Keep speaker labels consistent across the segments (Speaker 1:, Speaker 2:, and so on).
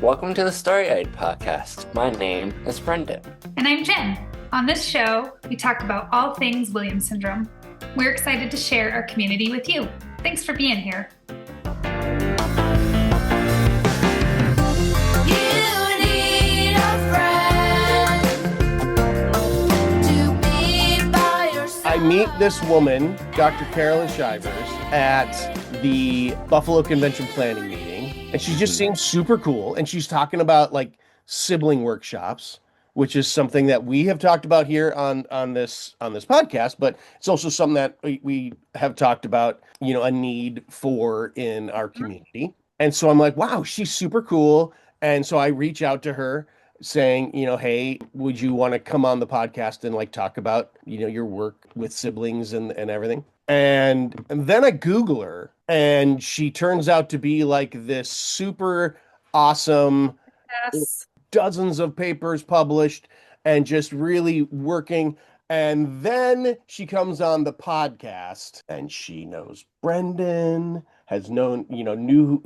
Speaker 1: Welcome to the Story Eyed Podcast. My name is Brendan.
Speaker 2: And I'm Jen. On this show, we talk about all things Williams syndrome. We're excited to share our community with you. Thanks for being here.
Speaker 3: I meet this woman, Dr. Carolyn Shivers, at the Buffalo Convention Planning meeting, and she just seems super cool. And she's talking about like sibling workshops, which is something that we have talked about here on this podcast, but it's also something that we have talked about, a need for in our community. And so I'm like, wow, she's super cool. And so I reach out to her saying, hey, would you want to come on the podcast and like talk about, your work with siblings and everything? And then I Google her, and she turns out to be like this super awesome, dozens of papers published and just really working. And then she comes on the podcast and she knows Brendan, has known,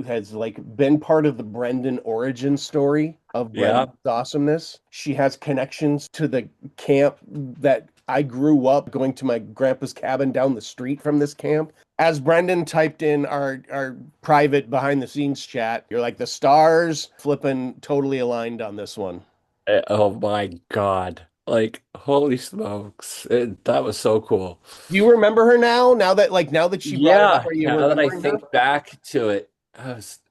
Speaker 3: has like been part of the Brendan origin story of Brendan's awesomeness. She has connections to the camp that I grew up going to my grandpa's cabin down the street from this camp. As Brendan typed in our private behind the scenes chat, you're like, the stars flipping totally aligned on this one.
Speaker 1: Oh my God. Like, holy smokes. That was so cool.
Speaker 3: Do you remember her now? Now that she brought it up, are you
Speaker 1: now that I
Speaker 3: remembering
Speaker 1: think
Speaker 3: her?
Speaker 1: back to it,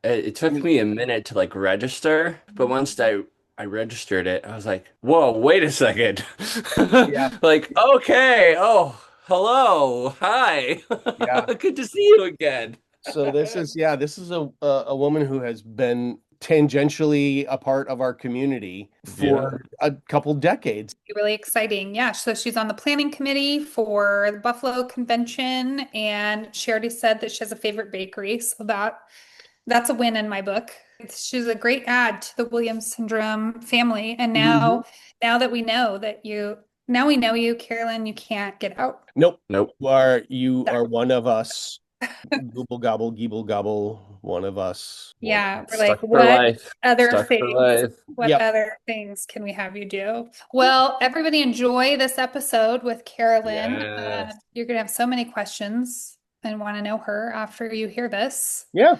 Speaker 1: it took me a minute to like register, but once I registered it, I was like, whoa, wait a second.
Speaker 3: Yeah.
Speaker 1: Like, okay, oh, hello, hi.
Speaker 3: Yeah.
Speaker 1: Good to see you again.
Speaker 3: So this is a woman who has been tangentially a part of our community for a couple decades.
Speaker 2: Really exciting. Yeah. So she's on the planning committee for the Buffalo Convention, and she already said that she has a favorite bakery. So that's a win in my book. She's a great add to the Williams syndrome family. And now that we know you, Carolyn, you can't get out.
Speaker 3: Nope. You are one of us. Gobble gobble, geeble gobble, one of us.
Speaker 2: Yeah, we're
Speaker 1: Stuck
Speaker 2: like,
Speaker 1: for
Speaker 2: what
Speaker 1: life.
Speaker 2: other
Speaker 1: Stuck for
Speaker 2: things?
Speaker 1: life.
Speaker 2: What other things can we have you do? Well, everybody enjoy this episode with Carolyn.
Speaker 1: Yes.
Speaker 2: You're gonna have so many questions and want to know her after you hear this.
Speaker 3: Yeah.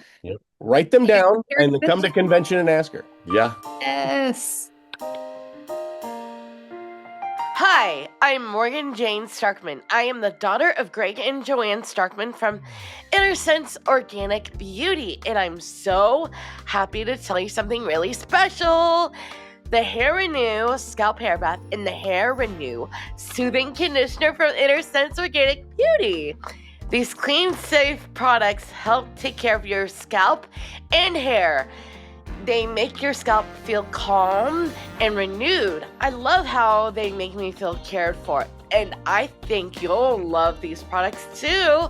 Speaker 3: Write them down and then come to convention and ask her.
Speaker 1: Yeah.
Speaker 2: Yes.
Speaker 4: Hi, I'm Morgan Jane Starkman. I am the daughter of Greg and Joanne Starkman from Inner Sense Organic Beauty, and I'm so happy to tell you something really special. The Hair Renew Scalp Hair Bath and the Hair Renew Soothing Conditioner from Inner Sense Organic Beauty. These clean, safe products help take care of your scalp and hair. They make your scalp feel calm and renewed. I love how they make me feel cared for, and I think you'll love these products too.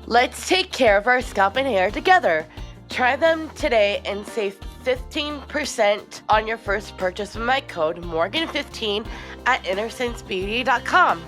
Speaker 4: Let's take care of our scalp and hair together. Try them today and save 15% on your first purchase with my code Morgan15 at InnerSenseBeauty.com.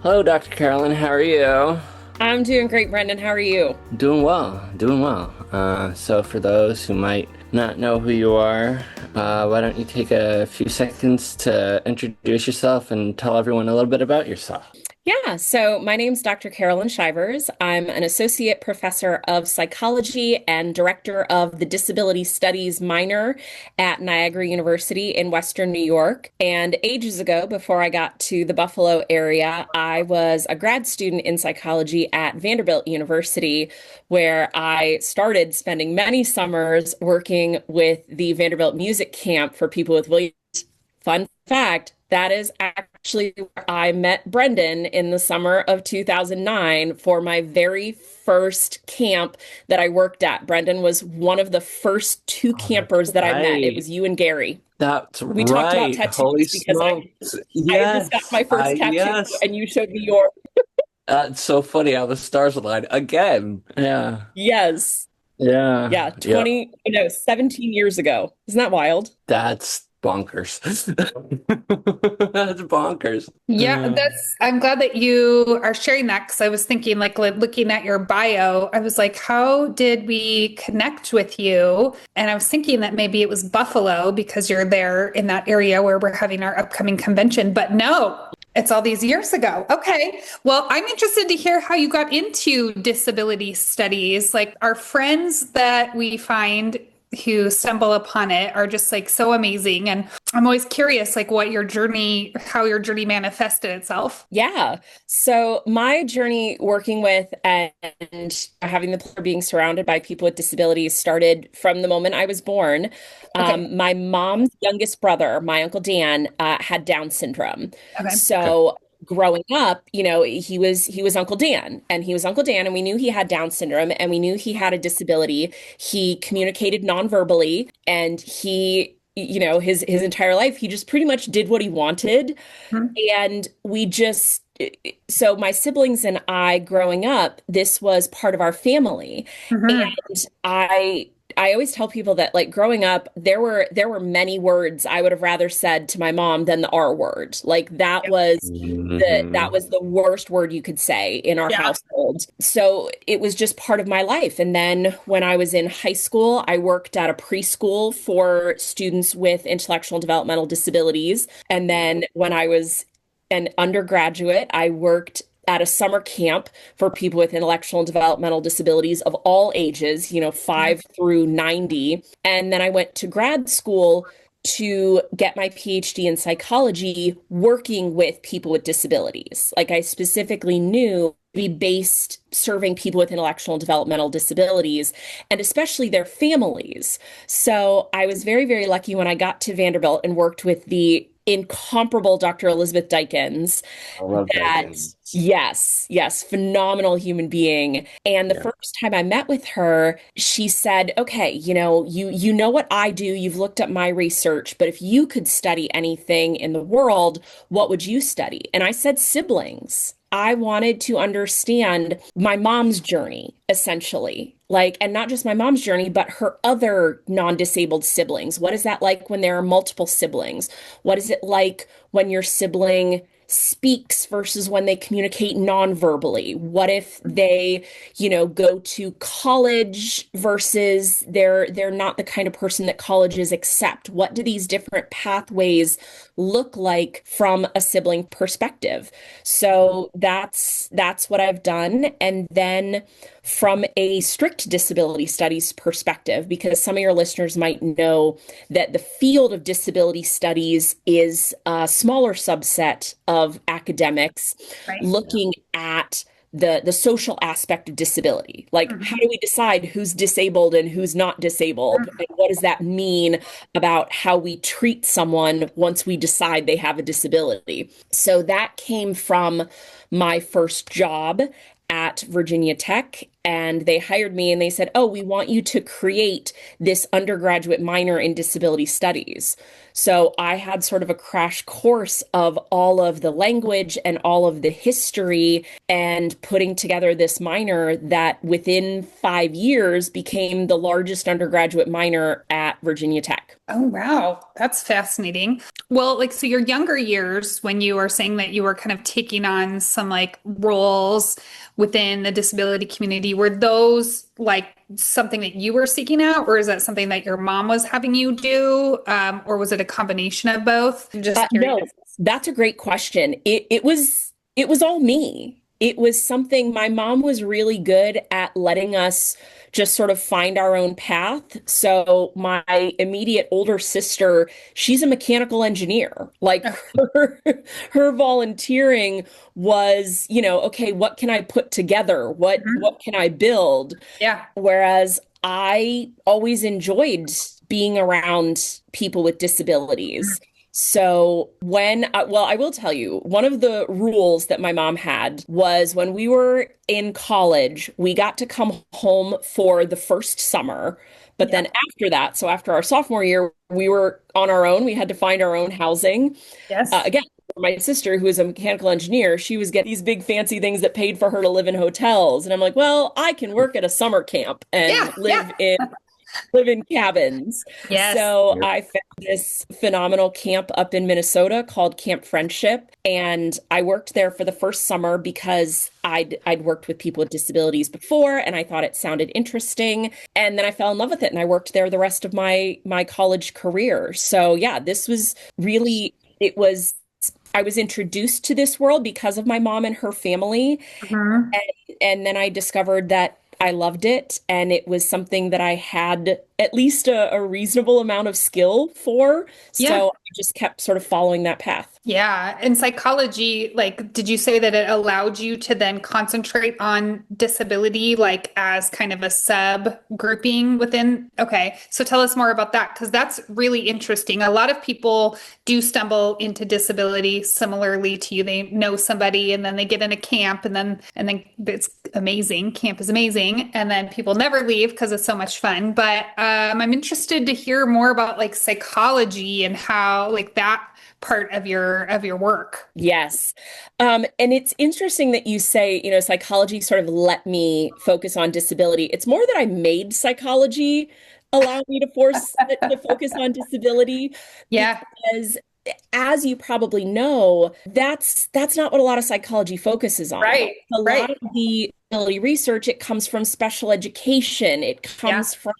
Speaker 1: Hello, Dr. Carolyn. How are you?
Speaker 5: I'm doing great, Brendan. How are you?
Speaker 1: Doing well. So for those who might not know who you are, why don't you take a few seconds to introduce yourself and tell everyone a little bit about yourself?
Speaker 5: Yeah, so my name's Dr. Carolyn Shivers. I'm an associate professor of psychology and director of the disability studies minor at Niagara University in Western New York. And ages ago, before I got to the Buffalo area, I was a grad student in psychology at Vanderbilt University, where I started spending many summers working with the Vanderbilt Music Camp for people with Williams. Fun fact, that is actually where I met Brendan in the summer of 2009 for my very first camp that I worked at. Brendan was one of the first two campers that I met. It was you and Gary.
Speaker 1: That's
Speaker 5: we talked about tattoos
Speaker 1: Holy
Speaker 5: because
Speaker 1: smokes.
Speaker 5: I just got my first tattoo and you showed me yours.
Speaker 1: That's so funny how the stars aligned again. Yeah.
Speaker 5: Yes.
Speaker 1: Yeah.
Speaker 5: Yeah. 17 years ago. Isn't that wild?
Speaker 1: That's bonkers. That's bonkers.
Speaker 2: Yeah, I'm glad that you are sharing that because I was thinking, like, looking at your bio, I was like, how did we connect with you? And I was thinking that maybe it was Buffalo because you're there in that area where we're having our upcoming convention. But no, it's all these years ago. Okay. Well, I'm interested to hear how you got into disability studies. Like, our friends that we find who stumble upon it are just like so amazing. And I'm always curious, like, how your journey manifested itself.
Speaker 5: Yeah. So my journey working with and having the pleasure of being surrounded by people with disabilities started from the moment I was born.
Speaker 2: Okay.
Speaker 5: My mom's youngest brother, my Uncle Dan, had Down syndrome.
Speaker 2: Okay.
Speaker 5: So growing up, he was Uncle Dan, and he was Uncle Dan, and we knew he had Down syndrome, and we knew he had a disability. He communicated non-verbally, and his entire life, he just pretty much did what he wanted.
Speaker 2: Mhm.
Speaker 5: And so my siblings and I growing up, this was part of our family.
Speaker 2: Mhm.
Speaker 5: And I always tell people that, like, growing up, there were many words I would have rather said to my mom than the R word. Like, that was the worst word you could say in our
Speaker 2: Yeah.
Speaker 5: household. So it was just part of my life. And then when I was in high school, I worked at a preschool for students with intellectual and developmental disabilities. And then when I was an undergraduate, I worked at a summer camp for people with intellectual and developmental disabilities of all ages, 5 through 90. And then I went to grad school to get my PhD in psychology, working with people with disabilities. Like, I specifically knew be based serving people with intellectual and developmental disabilities, and especially their families. So I was very, very lucky when I got to Vanderbilt and worked with the incomparable Dr. Elizabeth Dykens.
Speaker 1: I love
Speaker 5: That,
Speaker 1: that.
Speaker 5: yes, phenomenal human being. And the
Speaker 1: Yeah.
Speaker 5: first time I met with her, she said, "Okay, you know what I do. You've looked at my research, but if you could study anything in the world, what would you study?" And I said, siblings. I wanted to understand my mom's journey, essentially. Like, and not just my mom's journey, but her other non-disabled siblings. What is that like when there are multiple siblings? What is it like when your sibling speaks versus when they communicate non-verbally? What if they, go to college versus they're not the kind of person that colleges accept? What do these different pathways look like from a sibling perspective? So that's what I've done. And then from a strict disability studies perspective, because some of your listeners might know that the field of disability studies is a smaller subset of academics
Speaker 2: Right.
Speaker 5: looking at the social aspect of disability. Like, how do we decide who's disabled and who's not disabled? And what does that mean about how we treat someone once we decide they have a disability? So that came from my first job at Virginia Tech, and they hired me and they said, "Oh, we want you to create this undergraduate minor in disability studies." So I had sort of a crash course of all of the language and all of the history and putting together this minor that within 5 years became the largest undergraduate minor at Virginia Tech.
Speaker 2: Oh, wow. That's fascinating. Well, like, so your younger years, when you were saying that you were kind of taking on some like roles within the disability community, were those like something that you were seeking out, or is that something that your mom was having you do? Or was it a combination of both? I'm just
Speaker 5: No,
Speaker 2: curious.
Speaker 5: that's a great question. It was all me. It was something my mom was really good at letting us just sort of find our own path. So my immediate older sister, she's a mechanical engineer. Like, her volunteering was, okay, what can I put together? What can I build?
Speaker 2: Yeah.
Speaker 5: Whereas I always enjoyed being around people with disabilities. So I will tell you, one of the rules that my mom had was when we were in college, we got to come home for the first summer. But then after that, so after our sophomore year, we were on our own. We had to find our own housing.
Speaker 2: Yes.
Speaker 5: Again, my sister, who is a mechanical engineer, she was getting these big fancy things that paid for her to live in hotels. And I'm like, well, I can work at a summer camp and
Speaker 2: Yeah,
Speaker 5: live in live in cabins.
Speaker 2: Yes.
Speaker 5: So
Speaker 1: Yep.
Speaker 5: I found this phenomenal camp up in Minnesota called Camp Friendship. And I worked there for the first summer because I'd worked with people with disabilities before and I thought it sounded interesting. And then I fell in love with it and I worked there the rest of my college career. So yeah, this was really it was I was introduced to this world because of my mom and her family.
Speaker 2: Mhm.
Speaker 5: And then I discovered that I loved it, and it was something that I had at least a reasonable amount of skill for.
Speaker 2: Yeah.
Speaker 5: So I just kept sort of following that path.
Speaker 2: Yeah. And psychology, like, did you say that it allowed you to then concentrate on disability, like as kind of a sub grouping within? Okay. So tell us more about that, because that's really interesting. A lot of people do stumble into disability similarly to you. They know somebody and then they get in a camp and then it's amazing. Camp is amazing. And then people never leave because it's so much fun. But I'm interested to hear more about like psychology and how like that part of your work.
Speaker 5: Yes. And it's interesting that you say, psychology sort of let me focus on disability. It's more that I made psychology allow me to force to focus on disability
Speaker 2: Yeah.
Speaker 5: because as you probably know, that's not what a lot of psychology focuses on.
Speaker 2: Right.
Speaker 5: A lot
Speaker 2: Right.
Speaker 5: of the disability research, it comes from special education. It
Speaker 2: Yeah.
Speaker 5: comes from,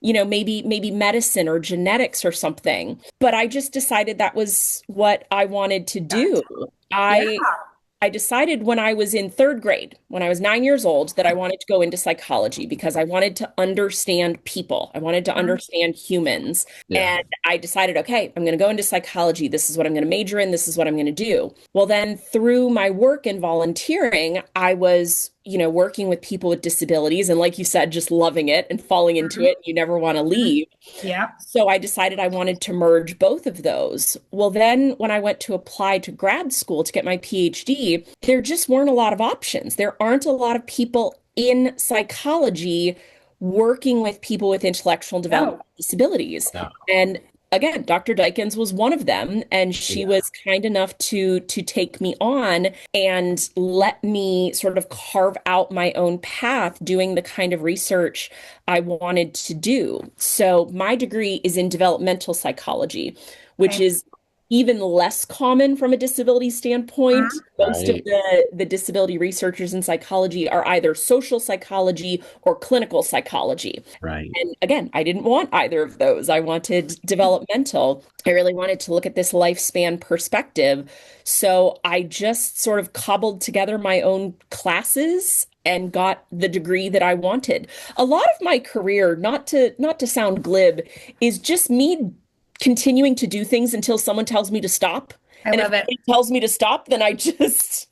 Speaker 5: maybe medicine or genetics or something. But I just decided that was what I wanted to do.
Speaker 2: Yeah.
Speaker 5: I decided when I was in third grade, when I was 9 years old, that I wanted to go into psychology because I wanted to understand people. I wanted to
Speaker 2: Mhm.
Speaker 5: understand humans.
Speaker 1: Yeah.
Speaker 5: And I decided, okay, I'm going to go into psychology. This is what I'm going to major in. This is what I'm going to do. Well, then through my work and volunteering, I was, working with people with disabilities. And like you said, just loving it and falling into
Speaker 2: Mhm.
Speaker 5: it. You never want to
Speaker 2: Mhm.
Speaker 5: leave.
Speaker 2: Yeah.
Speaker 5: So I decided I wanted to merge both of those. Well, then when I went to apply to grad school to get my PhD, there just weren't a lot of options. There aren't a lot of people in psychology working with people with intellectual and
Speaker 2: No.
Speaker 5: developmental disabilities.
Speaker 1: Yeah.
Speaker 5: And again, Dr. Dykens was one of them, and she
Speaker 1: Yeah.
Speaker 5: was kind enough to take me on and let me sort of carve out my own path doing the kind of research I wanted to do. So my degree is in developmental psychology, which
Speaker 2: Okay.
Speaker 5: is even less common from a disability standpoint.
Speaker 2: Mhm.
Speaker 5: Most of
Speaker 1: Right.
Speaker 5: the disability researchers in psychology are either social psychology or clinical psychology.
Speaker 1: Right.
Speaker 5: And again, I didn't want either of those. I wanted developmental. I really wanted to look at this lifespan perspective. So I just sort of cobbled together my own classes and got the degree that I wanted. A lot of my career, not to sound glib, is just me continuing to do things until someone tells me to stop.
Speaker 2: I
Speaker 5: And if
Speaker 2: love it.
Speaker 5: nobody tells me to stop, then I just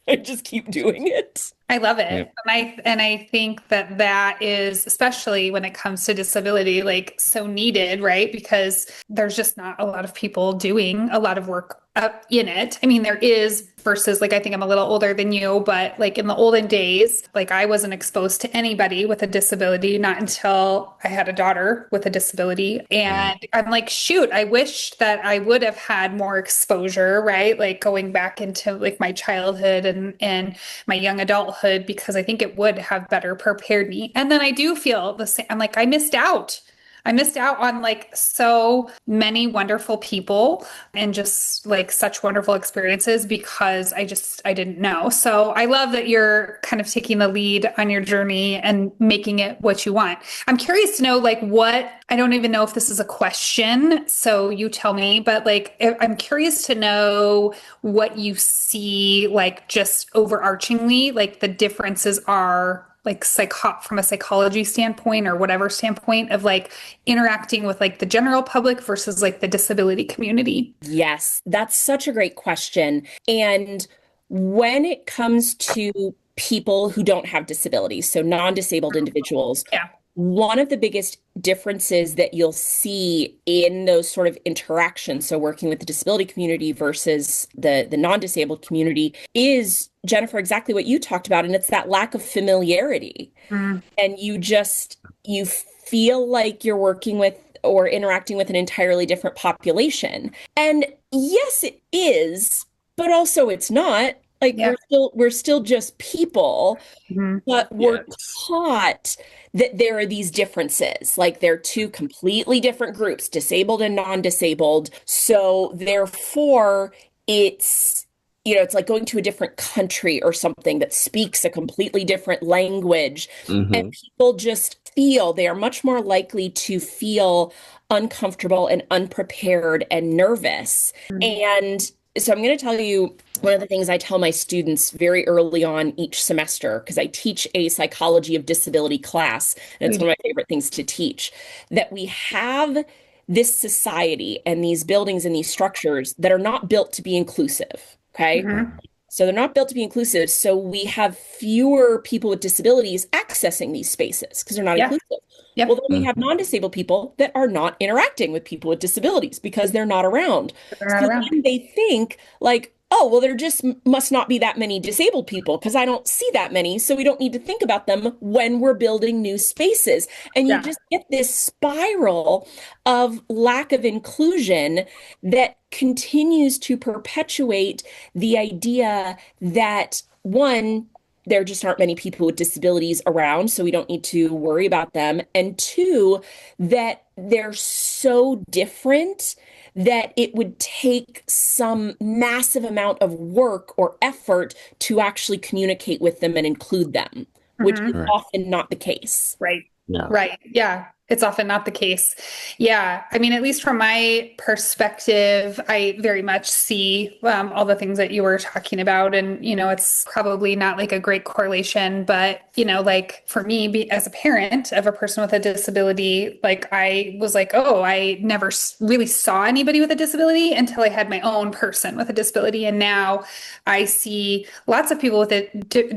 Speaker 5: keep doing it.
Speaker 2: I love it.
Speaker 1: Yep.
Speaker 2: And I think that that is, especially when it comes to disability, like so needed, right? Because there's just not a lot of people doing a lot of work up in it. I mean, there is versus like I think I'm a little older than you, but like in the olden days, like I wasn't exposed to anybody with a disability, not until I had a daughter with a disability. And I'm like, shoot, I wish that I would have had more exposure, right? Like going back into like my childhood and my young adulthood, because I think it would have better prepared me. And then I do feel the same. I'm like, I missed out. I missed out on like so many wonderful people and just like such wonderful experiences because I didn't know. So I love that you're kind of taking the lead on your journey and making it what you want. I'm curious to know like what, I don't even know if this is a question, so you tell me, but like I'm curious to know what you see like just overarchingly, like the differences are like from a psychology standpoint or whatever standpoint of like interacting with like the general public versus like the disability community.
Speaker 5: Yes, that's such a great question. And when it comes to people who don't have disabilities, so non-disabled individuals,
Speaker 2: Yeah.
Speaker 5: one of the biggest differences that you'll see in those sort of interactions, so working with the disability community versus the non-disabled community, is, Jennifer, exactly what you talked about, and it's that lack of familiarity.
Speaker 2: Mm.
Speaker 5: And you feel like you're working with or interacting with an entirely different population. And yes, it is, but also it's not. Like
Speaker 2: Yeah.
Speaker 5: we're still just people,
Speaker 2: Mhm.
Speaker 5: but we're
Speaker 1: Yes.
Speaker 5: taught that there are these differences. Like they're two completely different groups, disabled and non-disabled. So therefore, it's it's like going to a different country or something that speaks a completely different language. And
Speaker 1: Hmm.
Speaker 5: people just feel they are much more likely to feel uncomfortable and unprepared and nervous. And so I'm going to tell you one of the things I tell my students very early on each semester, because I teach a psychology of disability class, and it's one of my favorite things to teach, that we have this society and these buildings and these structures that are not built to be inclusive. Okay.
Speaker 2: Mhm.
Speaker 5: So they're not built to be inclusive. So we have fewer people with disabilities accessing these spaces because they're not
Speaker 2: Yeah.
Speaker 5: inclusive. Well,
Speaker 2: Yep.
Speaker 5: then we have non-disabled people that are not interacting with people with disabilities because they're not around.
Speaker 2: They're not
Speaker 5: So
Speaker 2: around.
Speaker 5: then they think like, oh, well, there just must not be that many disabled people because I don't see that many. So we don't need to think about them when we're building new spaces. And you
Speaker 2: Yeah.
Speaker 5: just get this spiral of lack of inclusion that continues to perpetuate the idea that one, there just aren't many people with disabilities around, so we don't need to worry about them. And two, that they're so different that it would take some massive amount of work or effort to actually communicate with them and include them, which is
Speaker 2: Mhm.
Speaker 1: Right.
Speaker 5: often not the case.
Speaker 2: Right.
Speaker 1: No.
Speaker 2: Right. Yeah. It's often not the case. Yeah. I mean, at least from my perspective, I very much see all the things that you were talking about. And, it's probably not like a great correlation, but, like for me, as a parent of a person with a disability, like I was like, oh, I never really saw anybody with a disability until I had my own person with a disability. And now I see lots of people with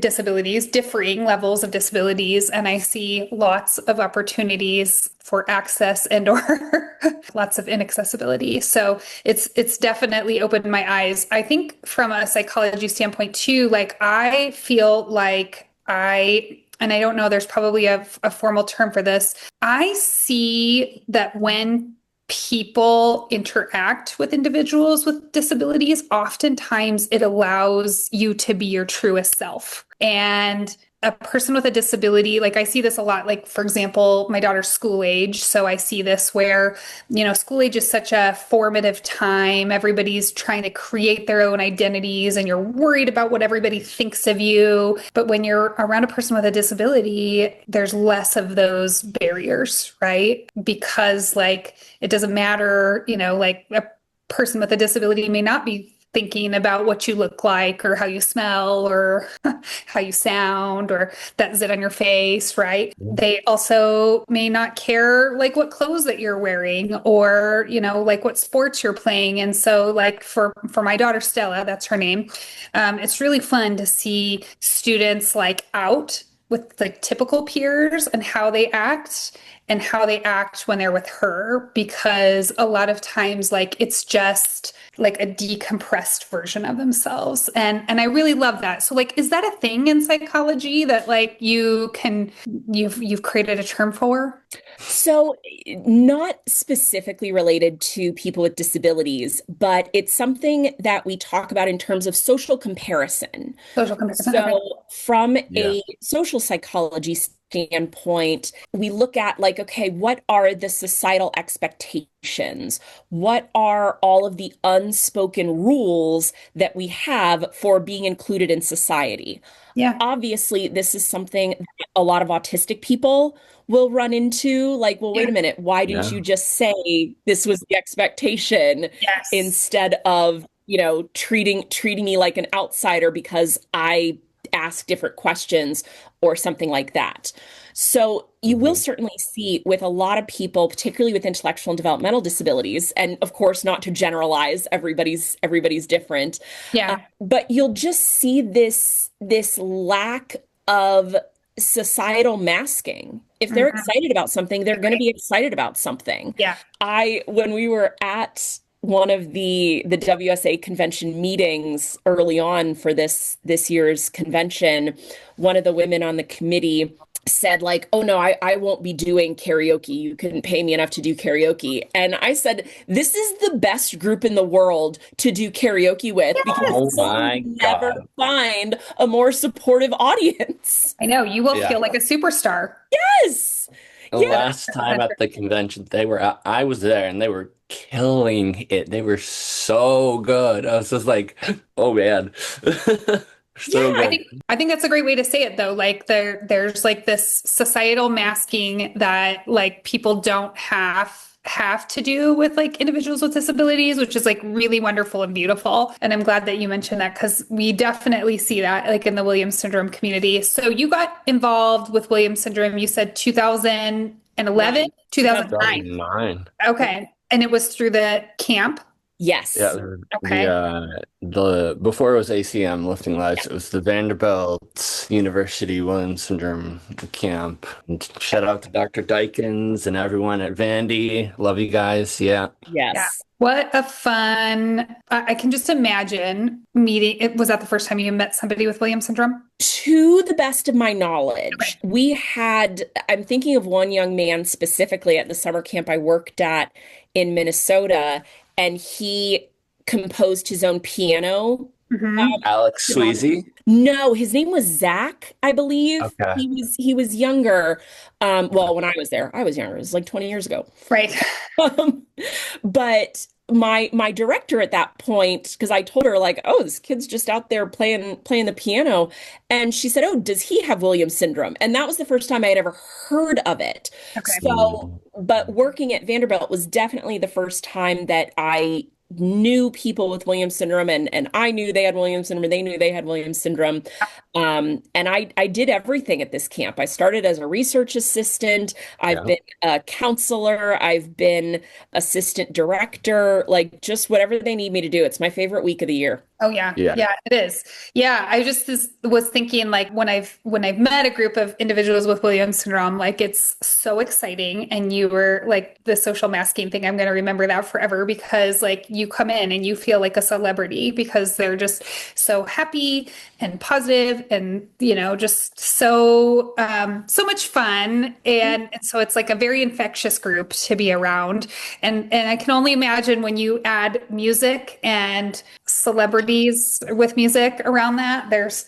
Speaker 2: disabilities, differing levels of disabilities, and I see lots of opportunities for access and or lots of inaccessibility. So it's definitely opened my eyes. I think from a psychology standpoint too, like I feel like and I don't know, there's probably a formal term for this. I see that when people interact with individuals with disabilities, oftentimes it allows you to be your truest self. And a person with a disability, like I see this a lot, like for example, my daughter's school age. So I see this where, school age is such a formative time. Everybody's trying to create their own identities and you're worried about what everybody thinks of you. But when you're around a person with a disability, there's less of those barriers, right? Because like it doesn't matter, like a person with a disability may not be thinking about what you look like or how you smell or how you sound or that zit on your face, right? They also may not care like what clothes that you're wearing or, like what sports you're playing. And so like for my daughter Stella, that's her name, it's really fun to see students like out with like typical peers and how they act when they're with her, because a lot of times like it's just like a decompressed version of themselves. And I really love that. So like is that a thing in psychology that like you've created a term for?
Speaker 5: So, not specifically related to people with disabilities, but it's something that we talk about in terms of social comparison.
Speaker 2: Social comparison. Okay.
Speaker 5: So, from
Speaker 1: Yeah.
Speaker 5: a social psychology standpoint, we look at like, okay, what are the societal expectations? What are all of the unspoken rules that we have for being included in society?
Speaker 2: Yeah.
Speaker 5: Obviously, this is something that a lot of autistic people will run into. Like, well, wait
Speaker 2: Yeah.
Speaker 5: a minute, why didn't
Speaker 1: Yeah.
Speaker 5: you just say this was the expectation
Speaker 2: Yes.
Speaker 5: instead of, treating me like an outsider because I ask different questions or something like that. So you will
Speaker 1: Hmm.
Speaker 5: certainly see with a lot of people, particularly with intellectual and developmental disabilities, and of course, not to generalize, everybody's different,
Speaker 2: Yeah.
Speaker 5: but you'll just see this lack of societal masking. If they're
Speaker 2: Mhm.
Speaker 5: excited about something, they're going to
Speaker 2: Agree.
Speaker 5: be excited about something.
Speaker 2: Yeah.
Speaker 5: When we were at one of the WSA convention meetings early on for this year's convention, one of the women on the committee said like, oh no, I won't be doing karaoke. You couldn't pay me enough to do karaoke. And I said, this is the best group in the world to do karaoke with because
Speaker 1: Oh
Speaker 5: you'll
Speaker 1: my
Speaker 5: never
Speaker 1: God.
Speaker 5: find a more supportive audience.
Speaker 2: I know you will
Speaker 1: Yeah.
Speaker 2: feel like a superstar.
Speaker 5: Yes.
Speaker 1: The
Speaker 5: Yeah.
Speaker 1: last time at the convention, I was there and they were killing it. They were so good. I was just like, oh man. So
Speaker 5: Yeah,
Speaker 1: good.
Speaker 2: I think that's a great way to say it though. Like there's like this societal masking that like people don't have to do with like individuals with disabilities, which is like really wonderful and beautiful. And I'm glad that you mentioned that because we definitely see that like in the Williams syndrome community. So you got involved with Williams syndrome, you said 2011, 2009.
Speaker 1: 2009.
Speaker 2: Okay. And it was through the camp.
Speaker 5: Yes.
Speaker 1: Yeah,
Speaker 2: Okay.
Speaker 1: the before it was ACM Lifting Lives, it was the Vanderbilt University Williams Syndrome Camp. And shout out to Dr. Dykins and everyone at Vandy. Love you guys. Yeah.
Speaker 5: Yes.
Speaker 2: What a fun, I can just imagine meeting. Was that the first time you met somebody with Williams syndrome?
Speaker 5: To the best of my knowledge, I'm thinking of one young man specifically at the summer camp I worked at in Minnesota, and he composed his own piano.
Speaker 2: Mhm.
Speaker 1: Alex Sweezy.
Speaker 5: No, his name was Zach, I believe.
Speaker 1: Okay.
Speaker 5: He was younger. Well, when I was there, I was younger. It was like 20 years ago.
Speaker 2: Right.
Speaker 5: Um, but my director at that point, because I told her like, oh, this kid's just out there playing the piano, and she said, oh, does he have Williams syndrome? And that was the first time I had ever heard of it.
Speaker 2: Okay.
Speaker 5: So, but working at Vanderbilt was definitely the first time that I knew people with Williams syndrome, and I knew they had Williams syndrome, and they knew they had Williams syndrome. And I did everything at this camp. I started as a research assistant. I've
Speaker 1: Yeah.
Speaker 5: been a counselor. I've been assistant director, like just whatever they need me to do. It's my favorite week of the year.
Speaker 2: Oh yeah.
Speaker 1: Yeah.
Speaker 2: Yeah, it is. Yeah, I just was thinking like when I've met a group of individuals with Williams syndrome, like it's so exciting. And you were like the social masking thing. I'm going to remember that forever because like you come in and you feel like a celebrity because they're just so happy and positive and just so much fun. And so it's like a very infectious group to be around. And I can only imagine when you add music and celebrities with music around that, there's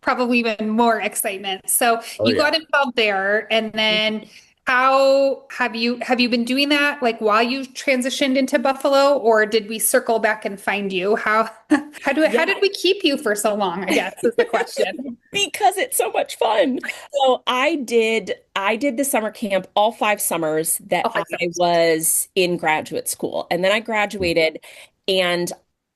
Speaker 2: probably even more excitement. So
Speaker 1: Oh,
Speaker 2: you
Speaker 1: yeah.
Speaker 2: got involved there, and then how have you been doing that like while you transitioned into Buffalo, or did we circle back and find you? How did we keep you for so long, I guess is the question.
Speaker 5: Because it's so much fun. So I did the summer camp all 5 summers that
Speaker 2: All 5
Speaker 5: I
Speaker 2: summers.
Speaker 5: was in graduate school. And then I graduated and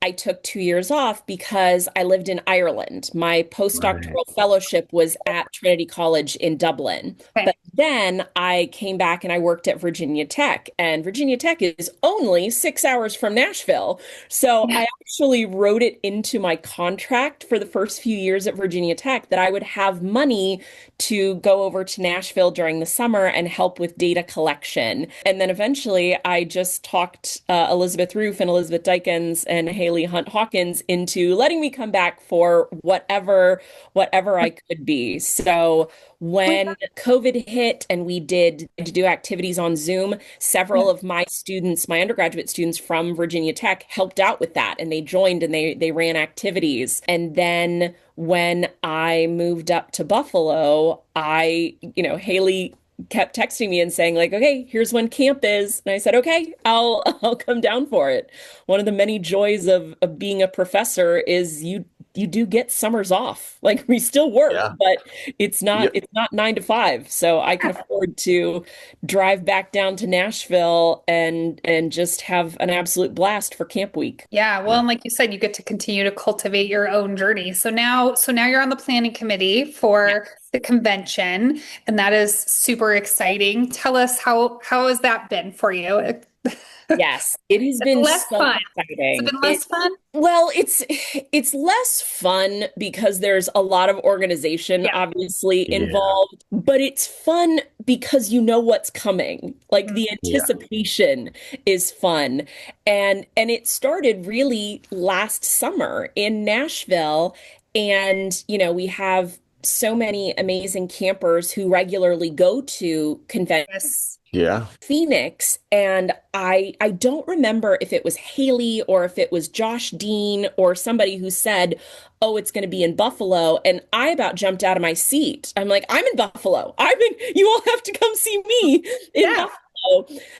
Speaker 5: I took 2 years off because I lived in Ireland. My postdoctoral fellowship was at Trinity College in Dublin.
Speaker 2: Okay.
Speaker 5: But then I came back and I worked at Virginia Tech. And Virginia Tech is only 6 hours from Nashville. So I actually wrote it into my contract for the first few years at Virginia Tech that I would have money to go over to Nashville during the summer and help with data collection. And then eventually I just talked Elizabeth Roof and Elizabeth Dykins and Haley Hunt Hawkins into letting me come back for whatever I could be. So when COVID hit and we did to do activities on Zoom, several of my students, my undergraduate students from Virginia Tech, helped out with that, and they joined and they ran activities. And then when I moved up to Buffalo, Haley kept texting me and saying like, okay, here's when camp is. And I said, okay, I'll come down for it. One of the many joys of being a professor is you do get summers off. Like we still work,
Speaker 1: Yeah.
Speaker 5: but it's not
Speaker 1: Yeah.
Speaker 5: 9 to 5. So I can afford to drive back down to Nashville and just have an absolute blast for camp week.
Speaker 2: Yeah, well, and like you said, you get to continue to cultivate your own journey. So now you're on the planning committee for the convention, and that is super exciting. Tell us how has that been for you?
Speaker 5: Yes, it has been
Speaker 2: Less
Speaker 5: so
Speaker 2: fun. Has
Speaker 5: exciting.
Speaker 2: it been less fun?
Speaker 5: Well, it's less fun because there's a lot of organization
Speaker 2: Yeah.
Speaker 5: obviously
Speaker 1: Yeah.
Speaker 5: involved, but it's fun because you know what's coming. Like the
Speaker 1: Yeah.
Speaker 5: anticipation is fun. And it started really last summer in Nashville. And, we have so many amazing campers who regularly go to conventions.
Speaker 2: Yes.
Speaker 1: Yeah.
Speaker 5: Phoenix, and I don't remember if it was Haley or if it was Josh Dean or somebody who said, "Oh, it's going to be in Buffalo," and I about jumped out of my seat. I'm like, "I'm in Buffalo. You all have to come see me in
Speaker 2: Yeah.
Speaker 5: Buffalo."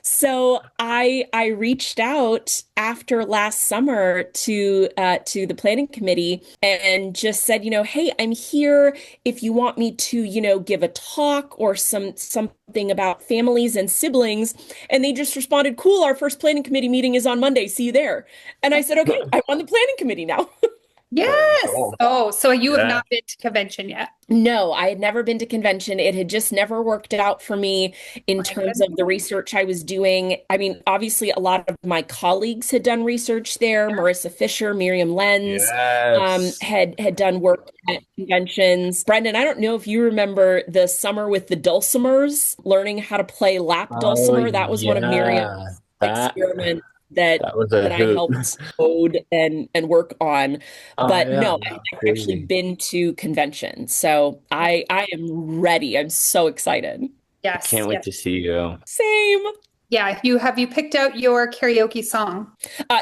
Speaker 5: So I reached out after last summer to the planning committee and just said, "Hey, I'm here if you want me to, give a talk or something about families and siblings." And they just responded, "Cool, our first planning committee meeting is on Monday. See you there." And I said, "Okay, I'm on the planning committee now."
Speaker 2: Yes.
Speaker 1: Cool.
Speaker 2: Oh, so you have
Speaker 1: Yeah.
Speaker 2: not been to convention yet.
Speaker 5: No, I had never been to convention. It had just never worked out for me in
Speaker 2: Right.
Speaker 5: terms of the research I was doing. I mean, obviously, a lot of my colleagues had done research there. Marissa Fisher, Miriam Lenz,
Speaker 1: Yes.
Speaker 5: had done work at conventions. Brendan, I don't know if you remember the summer with the dulcimers, learning how to play lap
Speaker 1: Oh,
Speaker 5: dulcimer. That was one of Miriam's
Speaker 1: yeah. That
Speaker 5: experiments that
Speaker 1: was a
Speaker 5: I
Speaker 1: hoot.
Speaker 5: helped code and work on.
Speaker 1: Oh,
Speaker 5: But
Speaker 1: yeah,
Speaker 5: no,
Speaker 1: that
Speaker 5: I've
Speaker 1: was
Speaker 5: never actually
Speaker 1: crazy.
Speaker 5: been to conventions. So I am ready. I'm so excited.
Speaker 2: Yes.
Speaker 1: Can't wait
Speaker 2: Yes.
Speaker 1: to see you.
Speaker 5: Same.
Speaker 2: Yeah. Have you picked out your karaoke song?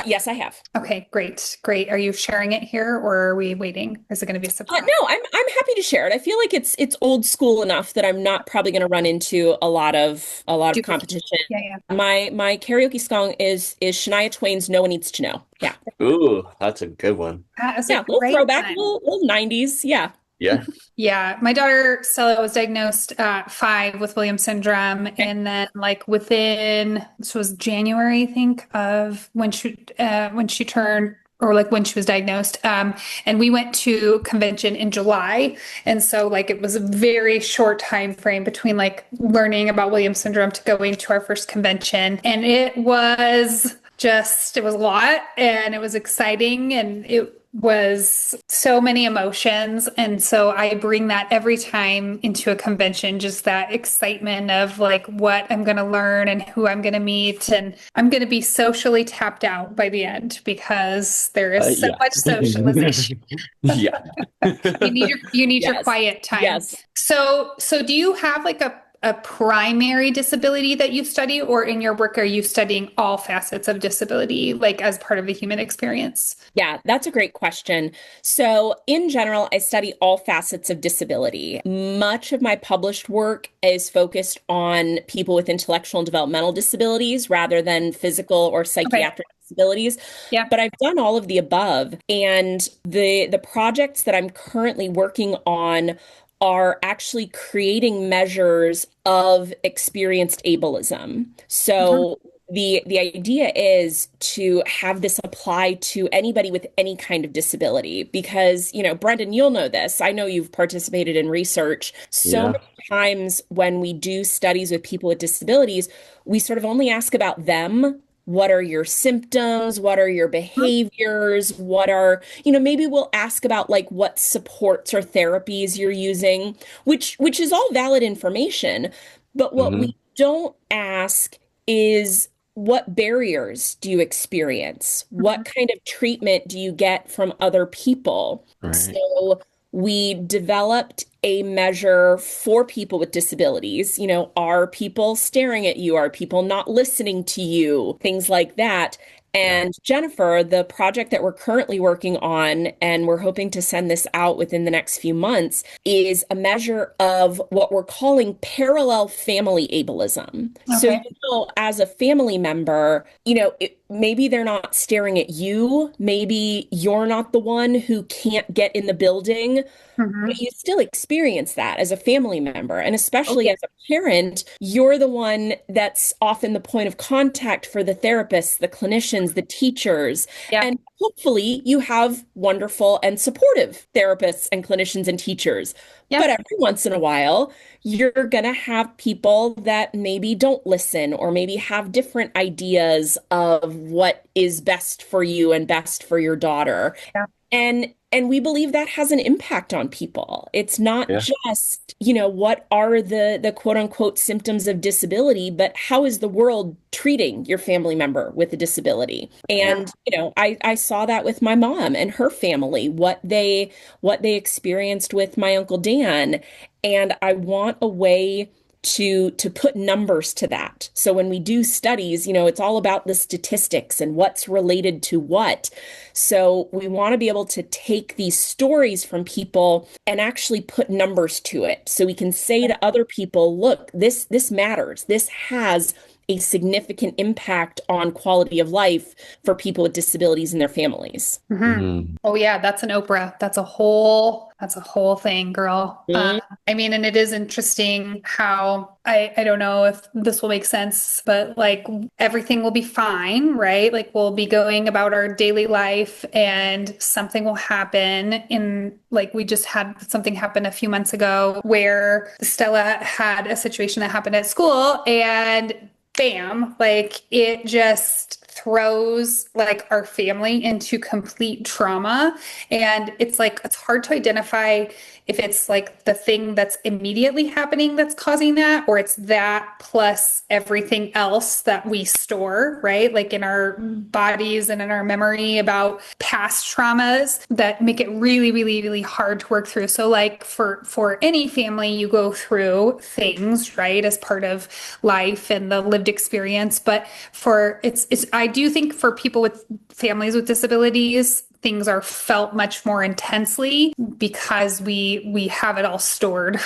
Speaker 5: Yes, I have.
Speaker 2: Okay, great. Great. Are you sharing it here or are we waiting? Is it going to be a surprise?
Speaker 5: No, I'm happy to share it. I feel like it's old school enough that I'm not probably going to run into a lot of competition.
Speaker 2: Yeah.
Speaker 5: My karaoke song is Shania Twain's "No One Needs to Know." Yeah,
Speaker 1: Ooh, that's a good one.
Speaker 2: That is
Speaker 5: yeah,
Speaker 2: a
Speaker 5: little
Speaker 2: great
Speaker 5: throwback,
Speaker 2: one.
Speaker 5: little 90s. Yeah.
Speaker 1: Yeah.
Speaker 2: Yeah, my daughter Stella was diagnosed at 5 with Williams syndrome, and then like within this was January, I think, of when she turned or like when she was diagnosed. And we went to convention in July, and so like it was a very short time frame between like learning about Williams syndrome to going to our first convention, and it was a lot, and it was exciting, and it was so many emotions. And so I bring that every time into a convention, just that excitement of like what I'm going to learn and who I'm going to meet. And I'm going to be socially tapped out by the end because there is so
Speaker 1: Yeah.
Speaker 2: much socialization.
Speaker 1: Yeah.
Speaker 2: You need your
Speaker 5: Yes.
Speaker 2: quiet time.
Speaker 5: Yes.
Speaker 2: So do you have like a primary disability that you study, or in your work, are you studying all facets of disability, like as part of the human experience?
Speaker 5: Yeah, that's a great question. So, in general, I study all facets of disability. Much of my published work is focused on people with intellectual and developmental disabilities rather than physical or psychiatric disabilities.
Speaker 2: Yeah.
Speaker 5: But I've done all of the above. And the projects that I'm currently working on are actually creating measures of experienced ableism. So the idea is to have this apply to anybody with any kind of disability because, Brendan, you'll know this. I know you've participated in research. So many times when we do studies with people with disabilities, we sort of only ask about them. What are your symptoms? What are your behaviors? Maybe we'll ask about like what supports or therapies you're using, which is all valid information. But what we don't ask is what barriers do you experience? What kind of treatment do you get from other people?
Speaker 1: Right.
Speaker 5: So we developed a measure for people with disabilities. Are people staring at you? Are people not listening to you? Things like that. And Jennifer, the project that we're currently working on, and we're hoping to send this out within the next few months, is a measure of what we're calling parallel family ableism.
Speaker 2: Okay.
Speaker 5: So, as a family member, maybe they're not staring at you. Maybe you're not the one who can't get in the building,
Speaker 2: Mhm.
Speaker 5: but you still experience that as a family member. And especially
Speaker 2: Okay.
Speaker 5: as a parent, you're the one that's often the point of contact for the therapists, the clinicians, the teachers.
Speaker 2: Yeah.
Speaker 5: And hopefully you have wonderful and supportive therapists and clinicians and teachers. But
Speaker 2: Yeah.
Speaker 5: every once in a while, you're going to have people that maybe don't listen or maybe have different ideas of what is best for you and best for your daughter.
Speaker 2: Yeah.
Speaker 5: And we believe that has an impact on people. It's not
Speaker 1: Yeah.
Speaker 5: just, what are the quote unquote symptoms of disability, but how is the world treating your family member with a disability? And, I saw that with my mom and her family, what they experienced with my Uncle Dan. And I want a way to put numbers to that. So when we do studies, it's all about the statistics and what's related to what. So we want to be able to take these stories from people and actually put numbers to it. So we can say to other people, look, this matters. This has a significant impact on quality of life for people with disabilities and their families.
Speaker 1: Mhm.
Speaker 2: Oh yeah, that's an Oprah. That's a whole thing, girl.
Speaker 5: Mhm.
Speaker 2: I mean, and it is interesting how I don't know if this will make sense, but like everything will be fine, right? Like we'll be going about our daily life and something will happen in like we just had something happen a few months ago where Stella had a situation that happened at school and bam, like it just throws like our family into complete trauma. And it's like, it's hard to identify if it's like the thing that's immediately happening that's causing that, or it's that plus everything else that we store, right? Like in our bodies and in our memory about past traumas that make it really, really, really hard to work through. So like for any family, you go through things, right, as part of life and the lived experience. But I do think for people with families with disabilities, things are felt much more intensely because we have it all stored.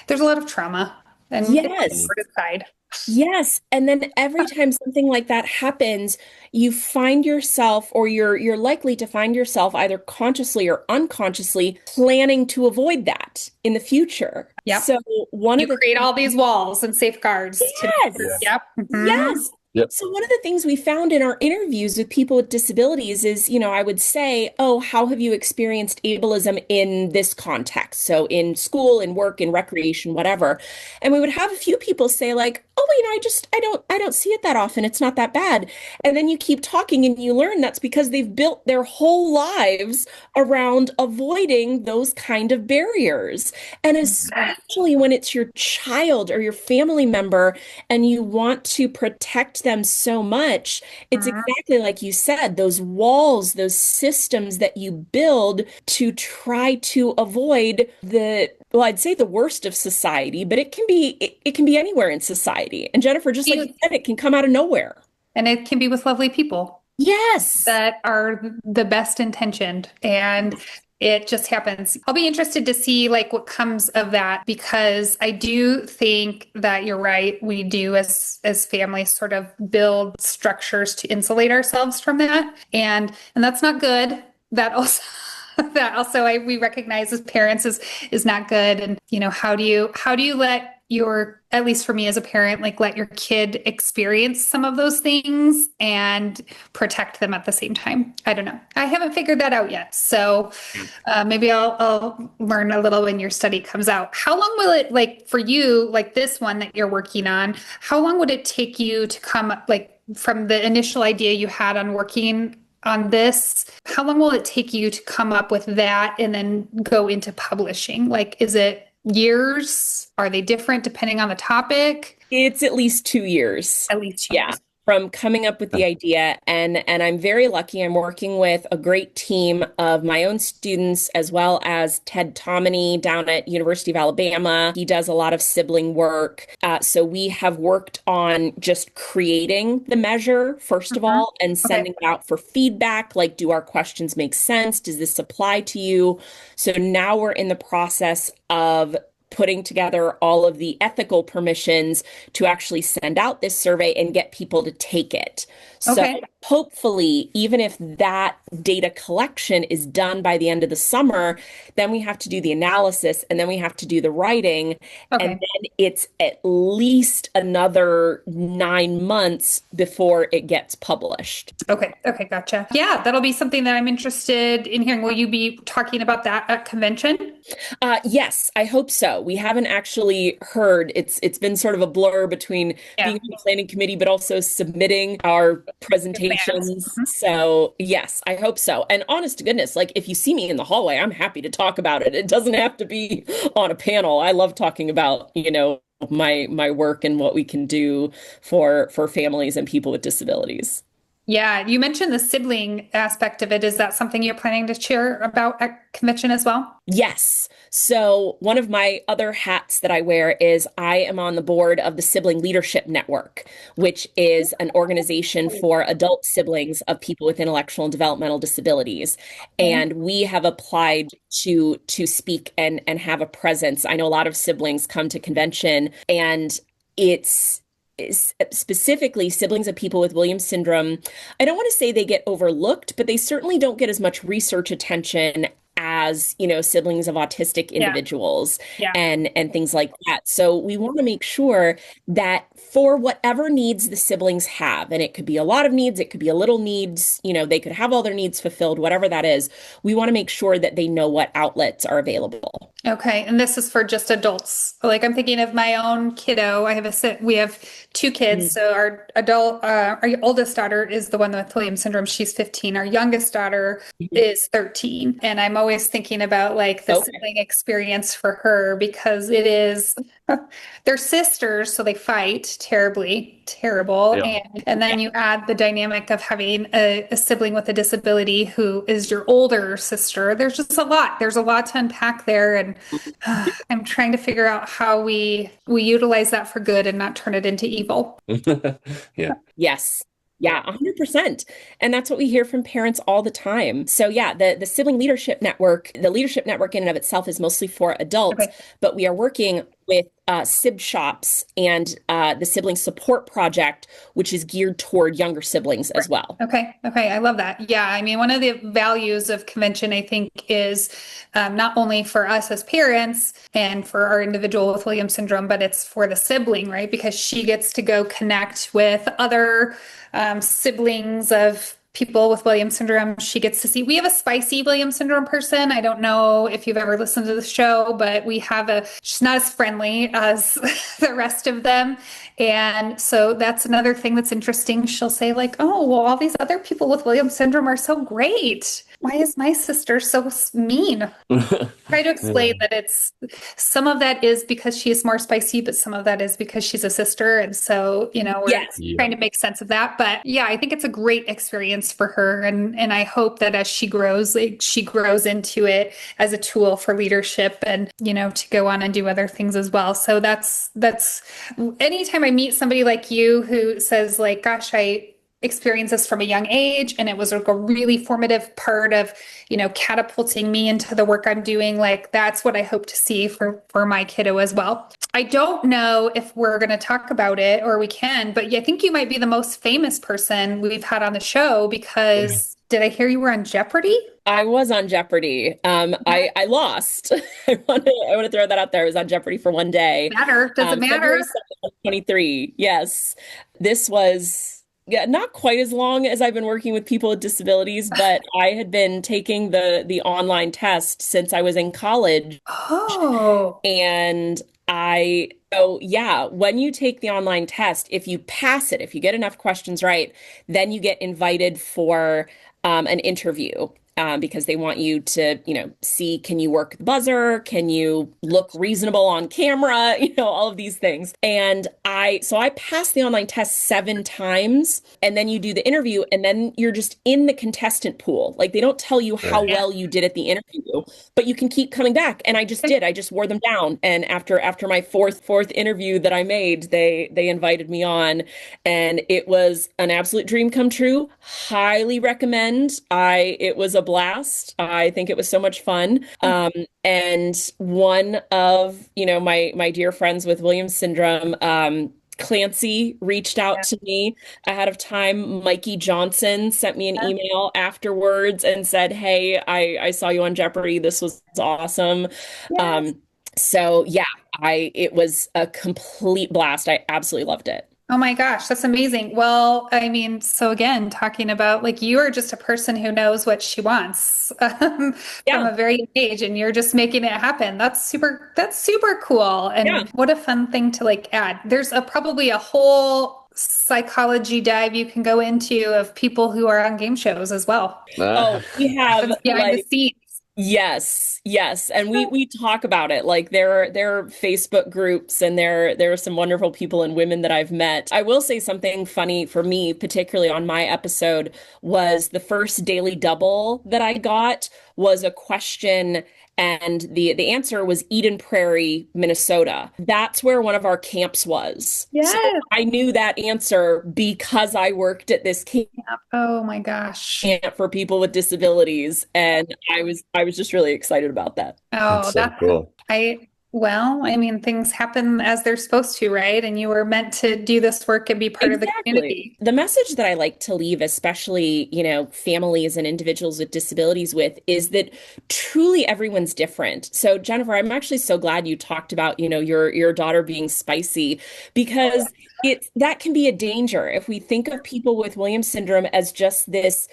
Speaker 2: There's a lot of trauma and it's
Speaker 5: Yes.
Speaker 2: stored aside.
Speaker 5: Yes. And then every time something like that happens, you find yourself, or you're likely to find yourself either consciously or unconsciously planning to avoid that in the future.
Speaker 2: Yep.
Speaker 5: So one
Speaker 2: You
Speaker 5: of the
Speaker 2: create all these walls and safeguards
Speaker 5: Yes.
Speaker 2: Yep. Mhm.
Speaker 5: Yes.
Speaker 1: Yep.
Speaker 5: So one of the things we found in our interviews with people with disabilities is, I would say, oh, how have you experienced ableism in this context? So in school, in work, in recreation, whatever. And we would have a few people say like, oh, I don't see it that often. It's not that bad. And then you keep talking and you learn that's because they've built their whole lives around avoiding those kind of barriers. And especially when it's your child or your family member and you want to protect them so much, it's exactly like you said, those walls, those systems that you build to try to avoid I'd say the worst of society, but it can be anywhere in society. And Jennifer, just like you said, it can come out of nowhere.
Speaker 2: And it can be with lovely people
Speaker 5: Yes.
Speaker 2: that are the best intentioned, and it just happens. I'll be interested to see like what comes of that, because I do think that you're right. We do as families sort of build structures to insulate ourselves from that. And that's not good. That also we recognize as parents is not good. And how do you let your, at least for me as a parent, like let your kid experience some of those things and protect them at the same time? I don't know. I haven't figured that out yet. So maybe I'll learn a little when your study comes out. How long will it, like for you, like this one that you're working on, how long would it take you to come like from the initial idea you had on working on this? How long will it take you to come up with that and then go into publishing? Like, is it years? Are they different depending on the topic?
Speaker 5: It's at least 2 years.
Speaker 2: At least
Speaker 5: Yeah.
Speaker 2: years.
Speaker 5: From coming up with the idea. And I'm very lucky. I'm working with a great team of my own students, as well as Ted Tomini down at University of Alabama. He does a lot of sibling work. So we have worked on just creating the measure, first of all, and sending it out for feedback. Like, do our questions make sense? Does this apply to you? So now we're in the process of putting together all of the ethical permissions to actually send out this survey and get people to take it. So
Speaker 2: Okay.
Speaker 5: hopefully, even if that data collection is done by the end of the summer, then we have to do the analysis and then we have to do the writing. And
Speaker 2: Okay.
Speaker 5: then it's at least another 9 months before it gets published.
Speaker 2: Okay. Okay. Gotcha. Yeah, that'll be something that I'm interested in hearing. Will you be talking about that at convention?
Speaker 5: Yes, I hope so. We haven't actually heard. It's been sort of a blur between being on the planning committee, but also submitting our presentations.
Speaker 2: Mhm.
Speaker 5: So yes, I hope so. And honest to goodness, like if you see me in the hallway, I'm happy to talk about it. It doesn't have to be on a panel. I love talking about, my work and what we can do for families and people with disabilities.
Speaker 2: Yeah, you mentioned the sibling aspect of it. Is that something you're planning to share about at convention as well?
Speaker 5: Yes. So one of my other hats that I wear is I am on the board of the Sibling Leadership Network, which is an organization for adult siblings of people with intellectual and developmental disabilities. And we have applied to speak and have a presence. I know a lot of siblings come to convention, and it's specifically siblings of people with Williams syndrome. I don't want to say they get overlooked, but they certainly don't get as much research attention as, siblings of autistic individuals and things like that. So we want to make sure that for whatever needs the siblings have, and it could be a lot of needs, it could be a little needs, they could have all their needs fulfilled, whatever that is, we want to make sure that they know what outlets are available.
Speaker 2: Okay, and this is for just adults. Like I'm thinking of my own kiddo. We have two kids. So our oldest daughter is the one with Williams syndrome. She's 15. Our youngest daughter is 13. And I'm always thinking about like the sibling experience for her because it is they're sisters, so they fight terrible.
Speaker 1: Yeah.
Speaker 2: And then you add the dynamic of having a sibling with a disability who is your older sister. There's just a lot. There's a lot to unpack there. And I'm trying to figure out how we utilize that for good and not turn it into evil.
Speaker 1: Yeah.
Speaker 5: Yes. Yeah, 100%. And that's what we hear from parents all the time. So yeah, the Sibling Leadership Network, the leadership network in and of itself is mostly for adults, but we are working with SIB shops and the Sibling Support Project, which is geared toward younger siblings as well.
Speaker 2: Okay. I love that. Yeah. I mean, one of the values of convention, I think, is not only for us as parents and for our individual with Williams syndrome, but it's for the sibling, right? Because she gets to go connect with other siblings of people with Williams syndrome. She gets to see, we have a spicy Williams syndrome person. I don't know if you've ever listened to the show, but she's not as friendly as the rest of them. And so that's another thing that's interesting. She'll say like, oh, well, all these other people with Williams syndrome are so great. Why is my sister so mean? Try to explain that some of that is because she is more spicy, but some of that is because she's a sister. And so, we're trying to make sense of that. But yeah, I think it's a great experience for her. And I hope that as she grows into it as a tool for leadership and, to go on and do other things as well. So that's anytime I meet somebody like you who says like, gosh, I experienced this from a young age and it was like a really formative part of catapulting me into the work I'm doing, like that's what I hope to see for my kiddo as well. I don't know if we're going to talk about it or we can, but I think you might be the most famous person we've had on the show because did I hear you were on Jeopardy?
Speaker 5: I was on Jeopardy. I lost. I want to throw that out there. I was on Jeopardy for one day.
Speaker 2: Does it matter?
Speaker 5: February 7th, 23. Yes. This was not quite as long as I've been working with people with disabilities, but I had been taking the online test since I was in college.
Speaker 2: Oh.
Speaker 5: And when you take the online test, if you pass it, if you get enough questions right, then you get invited for an interview. Because they want you to, see, can you work the buzzer? Can you look reasonable on camera? All of these things. And I passed the online test 7 times, and then you do the interview, and then you're just in the contestant pool. Like they don't tell you how well you did at the interview, but you can keep coming back. And I just did. I just wore them down. And after my fourth interview that I made, they invited me on, and it was an absolute dream come true. Highly recommend. It was a blast. I think it was so much fun. And one of, my dear friends with Williams syndrome, Clancy reached out to me ahead of time. Mikey Johnson sent me an email afterwards and said, "Hey, I saw you on Jeopardy. This was awesome."
Speaker 2: Yes.
Speaker 5: So yeah, it was a complete blast. I absolutely loved it.
Speaker 2: Oh my gosh, that's amazing. Well, I mean, so again, talking about like you are just a person who knows what she wants from a very young age, and you're just making it happen. That's super cool. And what a fun thing to like add. There's probably a whole psychology dive you can go into of people who are on game shows as well.
Speaker 5: Oh, we have
Speaker 2: behind the scenes.
Speaker 5: Yes. And we talk about it. Like there are Facebook groups, and there are some wonderful people and women that I've met. I will say something funny for me, particularly on my episode, was the first daily double that I got was a question, and the answer was Eden Prairie, Minnesota. That's where one of our camps was.
Speaker 2: Yes.
Speaker 5: So I knew that answer because I worked at this camp.
Speaker 2: Oh my gosh.
Speaker 5: Camp for people with disabilities, and I was just really excited about that.
Speaker 2: Oh,
Speaker 1: That's so cool.
Speaker 2: Well, I mean, things happen as they're supposed to, right? And you were meant to do this work and be part of the community.
Speaker 5: The message that I like to leave, especially, families and individuals with disabilities with, is that truly everyone's different. So Jennifer, I'm actually so glad you talked about, your daughter being spicy, because that can be a danger. If we think of people with Williams syndrome as just this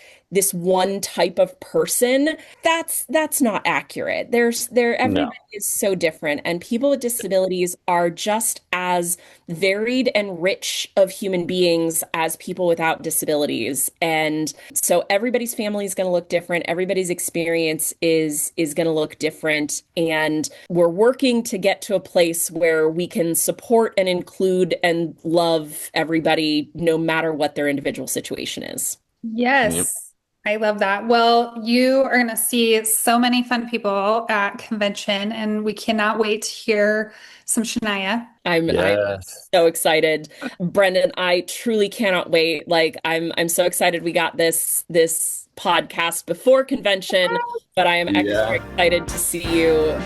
Speaker 5: one type of person, that's not accurate. Everybody is so different, and people with disabilities are just as varied and rich of human beings as people without disabilities. And so everybody's family is going to look different. Everybody's experience is going to look different. And we're working to get to a place where we can support and include and love everybody, no matter what their individual situation is.
Speaker 2: Yes.
Speaker 1: Yep.
Speaker 2: I love that. Well, you are going to see so many fun people at convention, and we cannot wait to hear some Shania.
Speaker 5: I'm so excited. Brendan, I truly cannot wait. Like I'm so excited we got this podcast before convention, but I am extra excited to see you.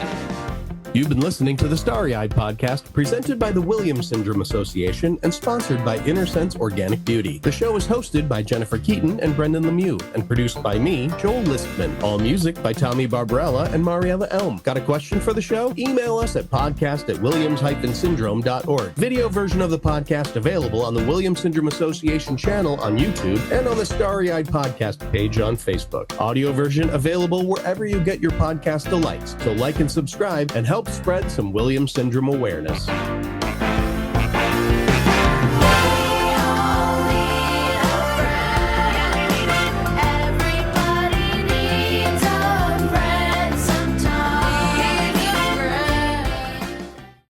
Speaker 3: You've been listening to the Starry-Eyed podcast, presented by the Williams Syndrome Association and sponsored by InnerSense Organic Beauty. The show is hosted by Jennifer Keaton and Brendan Lemieux and produced by me, Joel Listman. All music by Tommy Barbarella and Mariella Elm. Got a question for the show? Email us at podcast@williams-syndrome.org. Video version of the podcast available on the Williams Syndrome Association channel on YouTube and on the Starry-Eyed podcast page on Facebook. Audio version available wherever you get your podcast delights. So like and subscribe and help spread some Williams syndrome awareness.